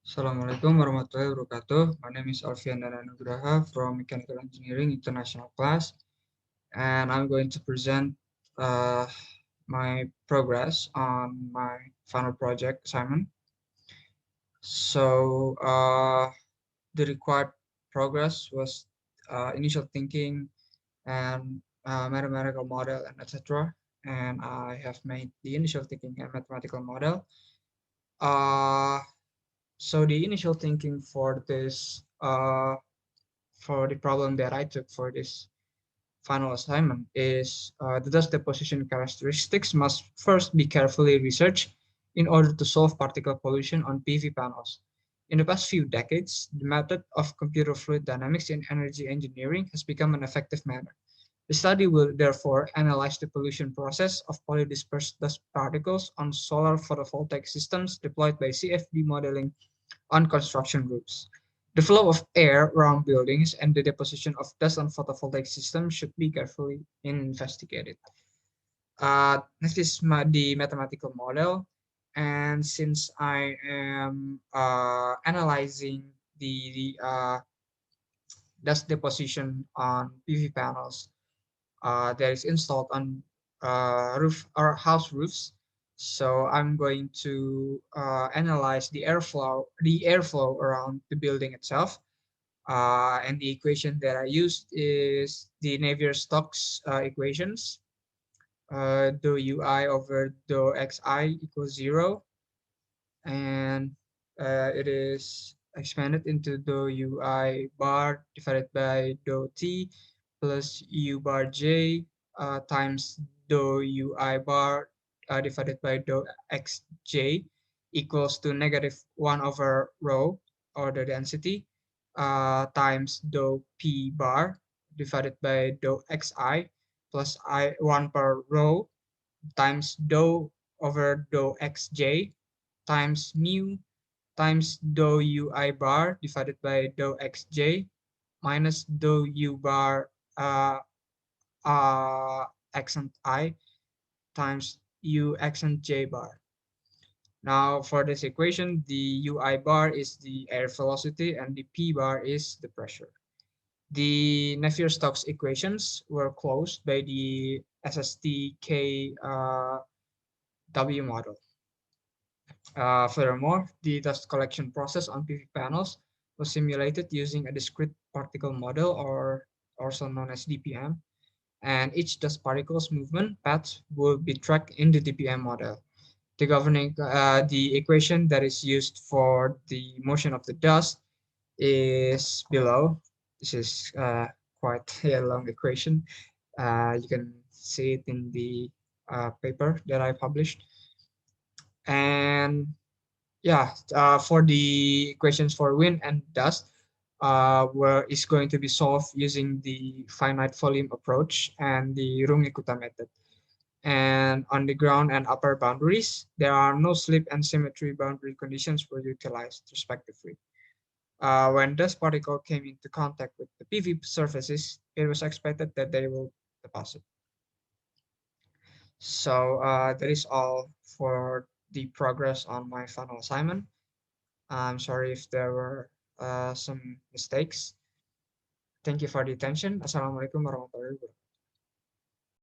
Assalamualaikum warahmatullahi wabarakatuh. My name is Alviandana Nugraha from Mechanical Engineering International class, and I'm going to present uh, my progress on my final project assignment. The required progress was initial thinking and mathematical model and etc. And I have made the initial thinking and mathematical model. Uh, so the initial thinking for the problem that I took for this final assignment is the dust deposition characteristics must first be carefully researched in order to solve particle pollution on PV panels. In the past few decades, the method of computer fluid dynamics in energy engineering has become an effective manner. The study will therefore analyze the pollution process of polydispersed dust particles on solar photovoltaic systems deployed by CFD modeling on construction roofs. The flow of air around buildings and the deposition of dust on photovoltaic systems should be carefully investigated. Next is the mathematical model. And since I am analyzing the dust deposition on PV panels that is installed on roof or house roofs. So I'm going to analyze the airflow around the building itself. And the equation that I used is the Navier-Stokes equations. Dou ui over dou xi equals 0, and it is expanded into dou ui bar divided by dou t plus u bar j times dou ui bar divided by dou xj equals to negative 1 over rho, or the density, times dou p bar divided by dou xi plus I 1 per rho times dou over dou xj times mu times dou ui bar divided by dou xj minus dou u bar x and I times u x and j bar. Now for this equation, the ui bar is the air velocity and the p bar is the pressure. The Navier-Stokes equations were closed by the SSTK W model. Furthermore, the dust collection process on PV panels was simulated using a discrete particle model, or also known as DPM, and each dust particle's movement path will be tracked in the DPM model. The equation that is used for the motion of the dust is below. This is quite a long equation. You can see it in the paper that I published. And yeah, for the equations for wind and dust, where is going to be solved using the finite volume approach and the Runge-Kutta method. And on the ground and upper boundaries, there are no slip and symmetry boundary conditions were utilized respectively. When dust particle came into contact with the PV surfaces, it was expected that they will deposit. So that is all for the progress on my final assignment. I'm sorry if there were some mistakes. Thank you for the attention. Assalamualaikum warahmatullahi wabarakatuh.